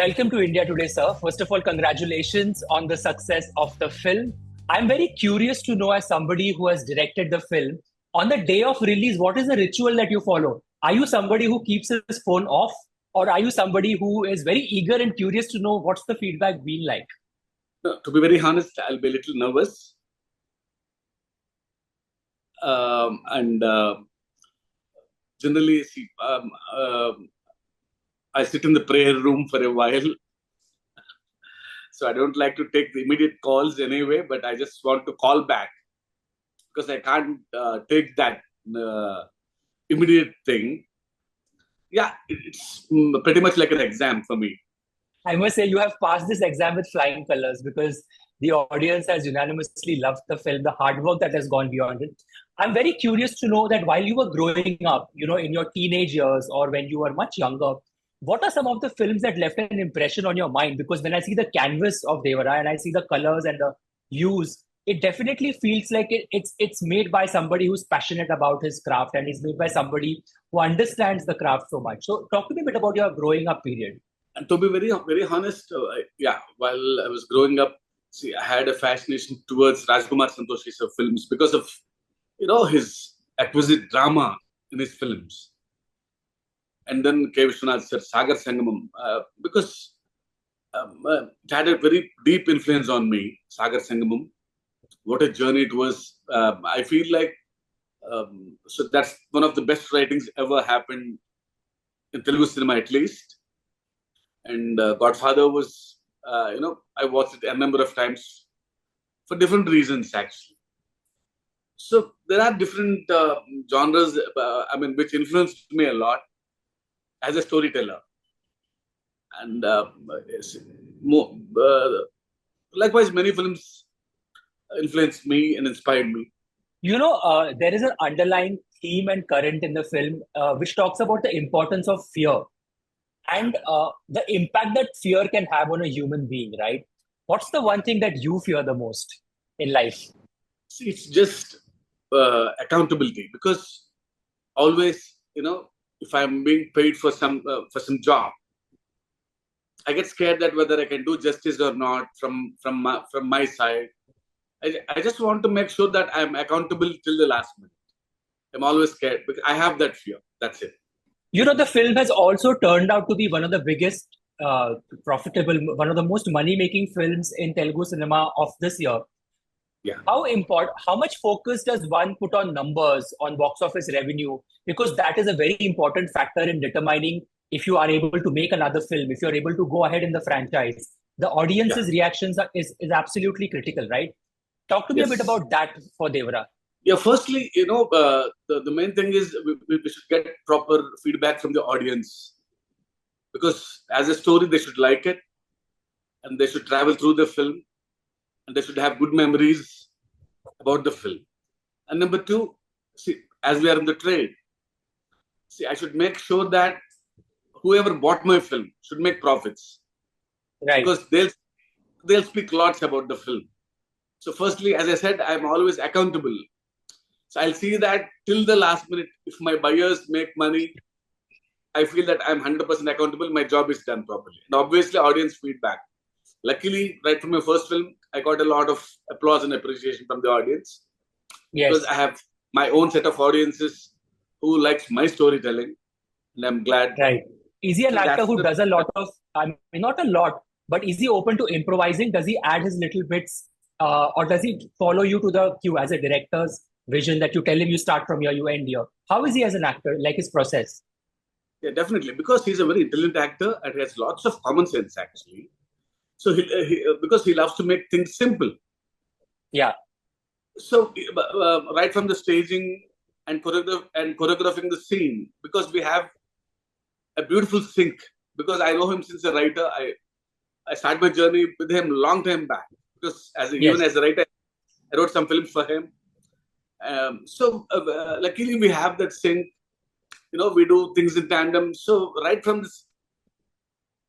Welcome to India Today, sir. First of all, congratulations on the success of the film. I'm very curious to know, as somebody who has directed the film, on the day of release, what is the ritual that you follow? Are you somebody who keeps his phone off, or are you somebody who is very eager and curious to know what's the feedback been like? No, to be very honest, I'll be a little nervous. And generally, I sit in the prayer room for a while. So I don't like to take the immediate calls anyway, but I just want to call back because I can't take that immediate thing. Yeah, it's pretty much like an exam for me. I must say you have passed this exam with flying colors because the audience has unanimously loved the film, the hard work that has gone beyond it. I'm very curious to know that while you were growing up, in your teenage years or when you were much younger, what are some of the films that left an impression on your mind? Because when I see the canvas of Devara and I see the colors and the hues, it definitely feels like it's made by somebody who's passionate about his craft and it's made by somebody who understands the craft so much. So talk to me a bit about your growing up period. And to be very, very honest, while I was growing up, I had a fascination towards Rajkumar Santoshi's films because of, his exquisite drama in his films. And then K. Vishwanath sir, Sagar Sangamam, because it had a very deep influence on me, Sagar Sangamam. What a journey it was. I feel like, so that's one of the best writings ever happened in Telugu cinema at least. And Godfather was, I watched it a number of times for different reasons, actually. So there are different genres, which influenced me a lot as a storyteller. And likewise, many films influenced me and inspired me. There is an underlying theme and current in the film which talks about the importance of fear and the impact that fear can have on a human being, right? What's the one thing that you fear the most in life? See, it's just accountability, because always, if I'm being paid for some job, I get scared that whether I can do justice or not from my side. I just want to make sure that I'm accountable till the last minute. I'm always scared because I have that fear. That's it. The film has also turned out to be one of the biggest profitable, one of the most money-making films in Telugu cinema of this year. Yeah. How much focus does one put on numbers, on box office revenue? Because that is a very important factor in determining if you are able to make another film, if you're able to go ahead in the franchise. The audience's reactions is absolutely critical, right? Talk to me a bit about that for Devara. Yeah, firstly, the main thing is we should get proper feedback from the audience, because as a story, they should like it and they should travel through the film and they should have good memories about the film. And number two, as we are in the trade, I should make sure that whoever bought my film should make profits. Right. Because they'll speak lots about the film. So firstly, as I said, I'm always accountable. So I'll see that till the last minute, if my buyers make money, I feel that I'm 100% accountable, my job is done properly. And obviously, audience feedback. Luckily, right from my first film, I got a lot of applause and appreciation from the audience. Yes. Because I have my own set of audiences who likes my storytelling. And I'm glad. Right. Is he an actor who does a lot of, not a lot, but is he open to improvising? Does he add his little bits or does he follow you to the cue as a director's vision that you tell him you start from here, you end here? How is he as an actor, like his process? Yeah, definitely. Because he's a very intelligent actor and he has lots of common sense, actually. So because he loves to make things simple. Yeah. So right from the staging and choreographing the scene, because we have a beautiful sync. Because I know him since a writer. I started my journey with him long time back. Because even as a writer, I wrote some films for him. Luckily we have that sync. We do things in tandem. So right from this,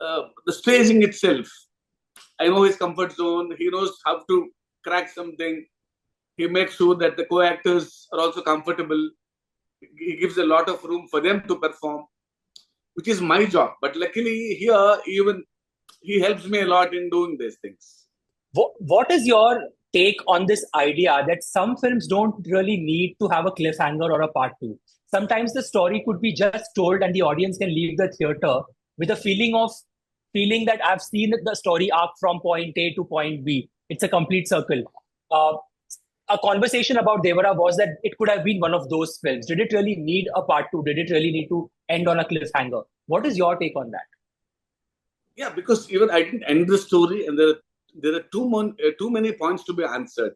the staging itself, I know his comfort zone. He knows how to crack something. He makes sure that the co-actors are also comfortable. He gives a lot of room for them to perform, which is my job. But luckily here, even he helps me a lot in doing these things. What is your take on this idea that some films don't really need to have a cliffhanger or a part two? Sometimes the story could be just told and the audience can leave the theater with a feeling that I've seen the story arc from point A to point B. It's a complete circle. Uh, a conversation about Devara was that it could have been one of those films. Did it really need a part two? Did it really need to end on a cliffhanger? What is your take on that? Yeah, because even I didn't end the story, and there are too many points to be answered.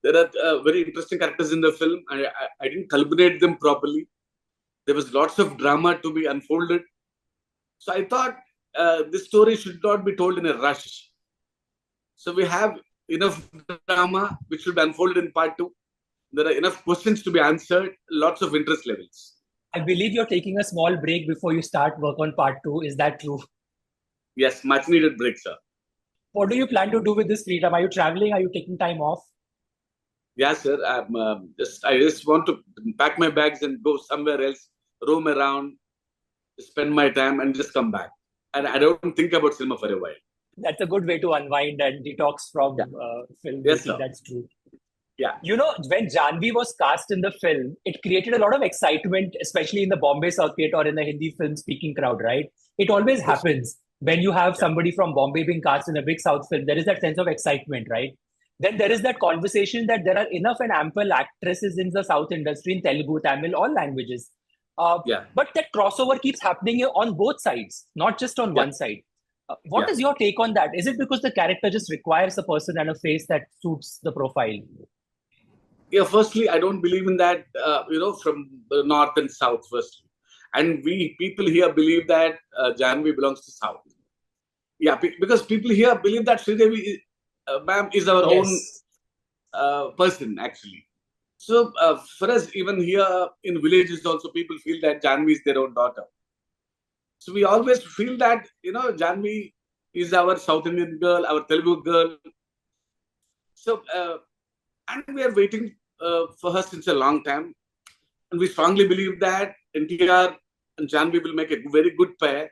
There are very interesting characters in the film, and I didn't culminate them properly. There was lots of drama to be unfolded. So I thought this story should not be told in a rush. So we have enough drama which should be unfolded in part two. There are enough questions to be answered, lots of interest levels. I believe you're taking a small break before you start work on part two. Is that true? Yes, much needed break, sir. What do you plan to do with this freedom? Are you traveling? Are you taking time off? Yeah, sir. I just want to pack my bags and go somewhere else, roam around, spend my time, and just come back. And I don't think about cinema for a while. That's a good way to unwind and detox from film. Yes, sir. That's true. Yeah. You know, when Janhvi was cast in the film, it created a lot of excitement, especially in the Bombay circuit or in the Hindi film speaking crowd, right? It always happens when you have somebody from Bombay being cast in a big South film. There is that sense of excitement, right? Then there is that conversation that there are enough and ample actresses in the South industry in Telugu, Tamil, all languages. But that crossover keeps happening on both sides, not just on one side. What is your take on that? Is it because the character just requires a person and a face that suits the profile? Yeah, firstly, I don't believe in that, from the north and south, firstly. And we people here believe that Janhvi belongs to South. Yeah, because people here believe that Sridevi, ma'am, is our own person, actually. So for us, even here in villages also, people feel that Janhvi is their own daughter. So we always feel that, Janhvi is our South Indian girl, our Telugu girl. So, and we are waiting for her since a long time. And we strongly believe that NTR and Janhvi will make a very good pair.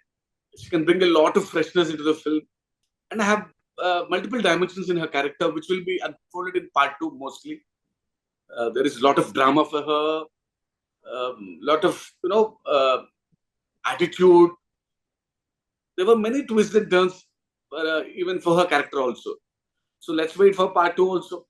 She can bring a lot of freshness into the film and have multiple dimensions in her character, which will be unfolded in part two mostly. There is a lot of drama for her, lot of, attitude. There were many twists and turns, even for her character also. So let's wait for part two also.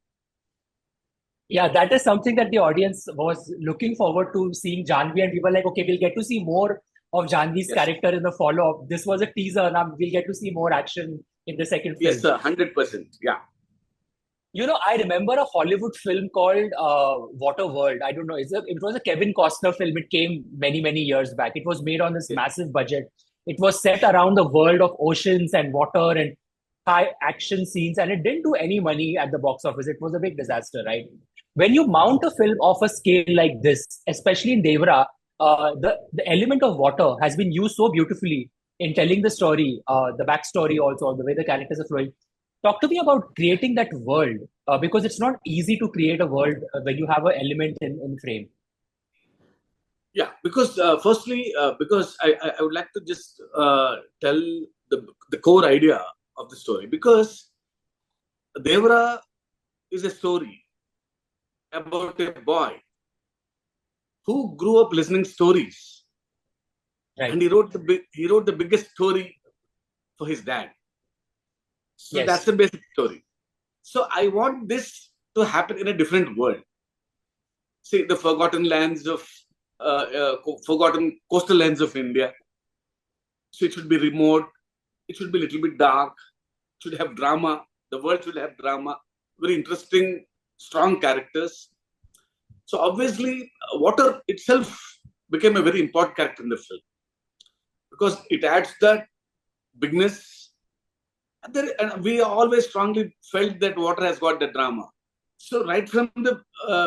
Yeah, that is something that the audience was looking forward to seeing Janhvi, and we were like, okay, we'll get to see more of Janhvi's character in the follow-up. This was a teaser, now we'll get to see more action in the second film. Yes, sir, 100%. Yeah. You know, I remember a Hollywood film called Waterworld. I don't know. It was a Kevin Costner film. It came many, many years back. It was made on this massive budget. It was set around the world of oceans and water and high action scenes, and it didn't do any money at the box office. It was a big disaster, right? When you mount a film of a scale like this, especially in Devara, the element of water has been used so beautifully in telling the story, the backstory also, the way the characters are flowing. Talk to me about creating that world, because it's not easy to create a world when you have an element in frame. Yeah, because firstly, because I would like to just tell the core idea of the story, because Devara is a story about a boy who grew up listening stories, and he wrote the biggest story for his dad. So that's the basic story. So I want this to happen in a different world. See, the forgotten lands of forgotten coastal lands of India. So it should be remote. It should be a little bit dark. It should have drama. The world should have drama. Very interesting, strong characters. So obviously, water itself became a very important character in the film, because it adds that bigness. And we always strongly felt that water has got the drama. So right from the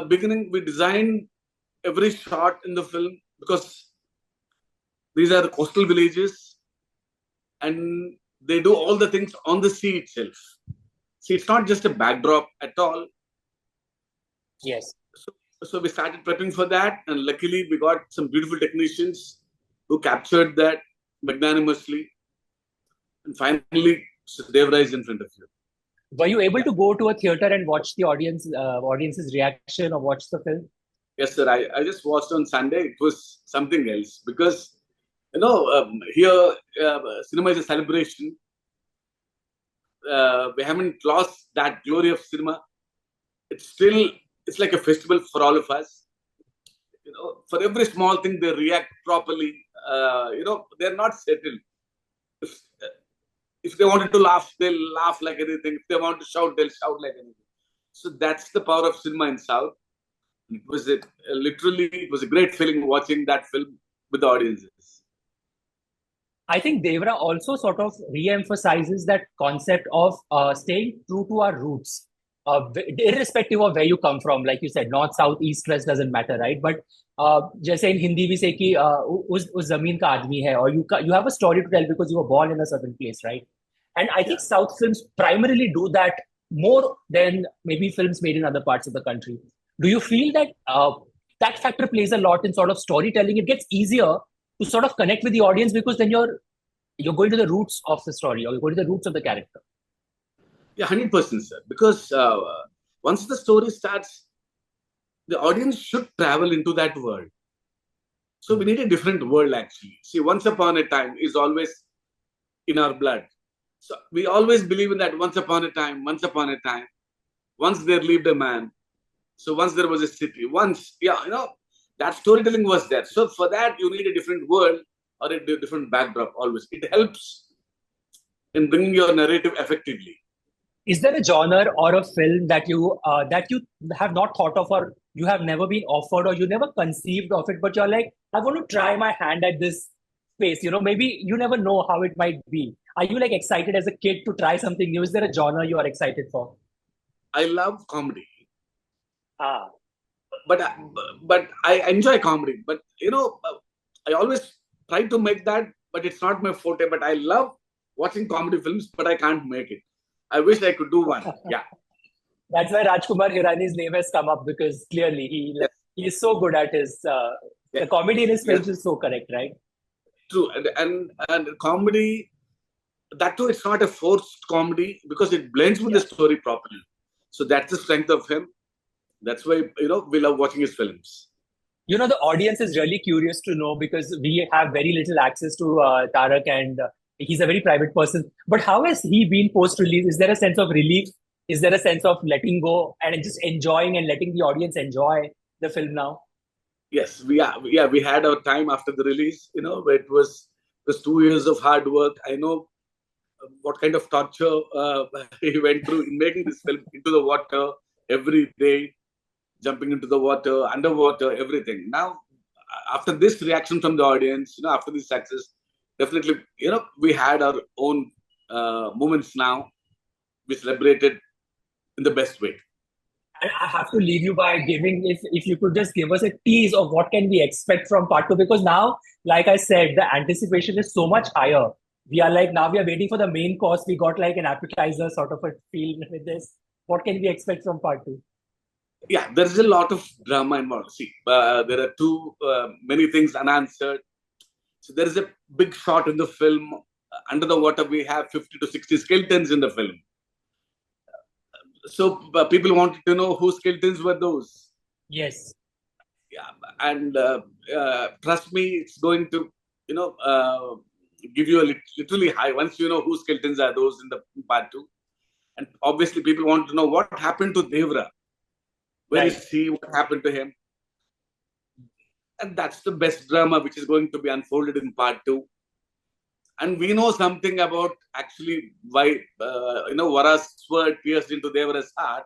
beginning, we designed every shot in the film, because these are coastal villages and they do all the things on the sea itself. See, it's not just a backdrop at all. Yes. So we started prepping for that, and luckily we got some beautiful technicians who captured that magnanimously. And finally, So Devara is in front of you. Were you able to go to a theater and watch the audience's reaction or watch the film? Yes, sir. I just watched on Sunday. It was something else because, here cinema is a celebration. We haven't lost that glory of cinema. It's like a festival for all of us. For every small thing, they react properly. They're not settled. If, if they wanted to laugh, they'll laugh like anything. If they want to shout, they'll shout like anything. So that's the power of cinema in South. It was a great feeling watching that film with the audiences. I think Devra also sort of re-emphasizes that concept of staying true to our roots, irrespective of where you come from. Like you said, north, south, east, west doesn't matter, right? But जैसे in Hindi we say कि उस जमीन का आदमी है, or you have a story to tell because you were born in a certain place, right? And I think South films primarily do that more than maybe films made in other parts of the country. Do you feel that that factor plays a lot in sort of storytelling? It gets easier to sort of connect with the audience because then you're going to the roots of the story, or you're going to the roots of the character. Yeah, 100%, sir. Because once the story starts, the audience should travel into that world. So we need a different world, actually. See, once upon a time is always in our blood. So we always believe in that once upon a time, once there lived a man. So once there was a city, that storytelling was there. So for that, you need a different world or a different backdrop always. It helps in bringing your narrative effectively. Is there a genre or a film that you have not thought of, or you have never been offered, or you never conceived of it, but you're like, I want to try my hand at this space? Maybe you never know how it might be. Are you like excited as a kid to try something new? Is there a genre you are excited for? I love comedy. But I enjoy comedy. But I always try to make that, but it's not my forte. But I love watching comedy films, but I can't make it. I wish I could do one. Yeah. That's why Rajkumar Hirani's name has come up, because clearly he is so good at his the comedy in his films is so correct, right? True, and comedy, that too, it's not a forced comedy because it blends with the story properly. So that's the strength of him. That's why we love watching his films. The audience is really curious to know, because we have very little access to Tarak, and he's a very private person. But how has he been post-release? Is there a sense of relief? Is there a sense of letting go and just enjoying and letting the audience enjoy the film now? Yes, we had our time after the release. It was 2 years of hard work. I know what kind of torture he went through in making this film, into the water every day, jumping into the water, underwater, everything. Now, after this reaction from the audience, after this success, definitely, we had our own moments now. We celebrated in the best way. And I have to leave you by giving, if you could just give us a tease of what can we expect from part 2, because now, like I said, the anticipation is so much higher. We are waiting for the main course. We got like an appetizer sort of a feel with this. What can we expect from part 2? Yeah, there's a lot of drama involved. See, there are many things unanswered. So there is a big shot in the film. Under the water, we have 50 to 60 skeletons in the film. So people wanted to know whose skeletons were those. Yes. Yeah, and trust me, it's going to, give you a literally high once you know whose skeletons are those in the part 2. And obviously, people want to know what happened to Devara. Where is he? What happened to him? And that's the best drama which is going to be unfolded in part 2. And we know something about actually why, Vara's sword pierced into Devara's heart.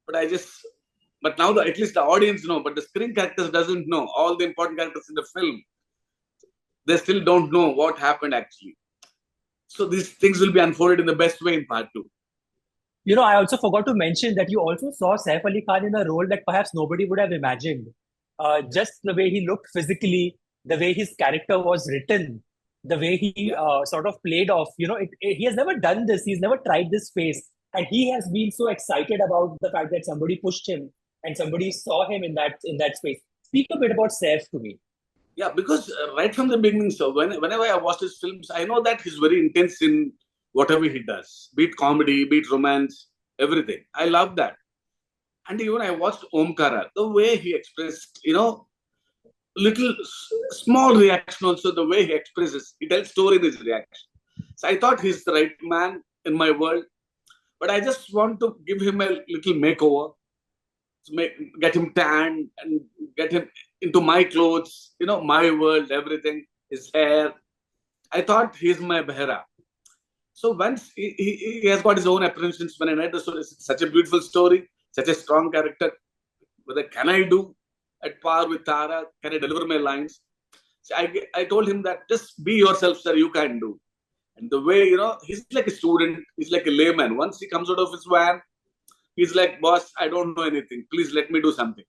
But now at least the audience know, but the screen characters doesn't know. All the important characters in the film, they still don't know what happened actually. So these things will be unfolded in the best way in part 2. I also forgot to mention that you also saw Saif Ali Khan in a role that perhaps nobody would have imagined. Just the way he looked physically, the way his character was written, the way he sort of played off. He has never done this. He's never tried this space. And he has been so excited about the fact that somebody pushed him and somebody saw him in that space. Speak a bit about Saif to me. Yeah, because right from the beginning, so whenever I watch his films, I know that he's very intense in whatever he does, be it comedy, be it romance, everything. I love that. And even I watched Omkara, the way he expressed, little small reaction also, the way he expresses, he tells story in his reaction. So I thought he's the right man in my world, but I just want to give him a little makeover, get him tanned and get him into my clothes, my world, everything, his hair. I thought he's my Behra. So once he has got his own apprehensions when I read the story, it's such a beautiful story, such a strong character. Whether can I do at par with Tara? Can I deliver my lines? So I told him that just be yourself, sir, you can do. And the way, he's like a student, he's like a layman. Once he comes out of his van, he's like, boss, I don't know anything. Please let me do something.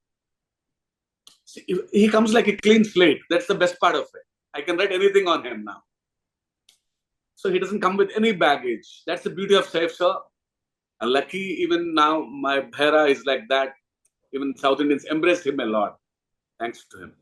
See, he comes like a clean slate. That's the best part of it. I can write anything on him now. So he doesn't come with any baggage. That's the beauty of Saif, sir. And lucky, even now, my Bhaira is like that. Even South Indians embrace him a lot. Thanks to him.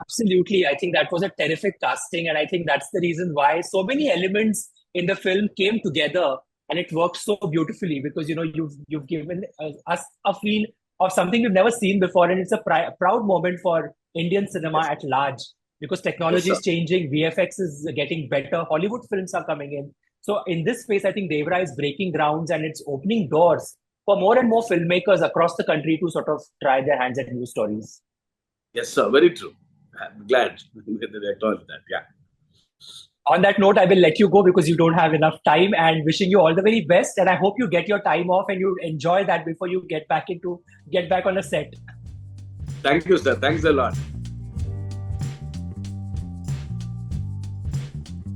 Absolutely. I think that was a terrific casting. And I think that's the reason why so many elements in the film came together and it worked so beautifully because, you've given us a feel of something we've never seen before. And it's a proud moment for Indian cinema at large because technology is changing. VFX is getting better. Hollywood films are coming in. So in this space, I think Devara is breaking grounds and it's opening doors for more and more filmmakers across the country to sort of try their hands at new stories. Yes, sir. Very true. I'm glad they acknowledge that. Yeah. On that note, I will let you go because you don't have enough time and wishing you all the very best. And I hope you get your time off and you enjoy that before you get back on a set. Thank you, sir. Thanks a lot.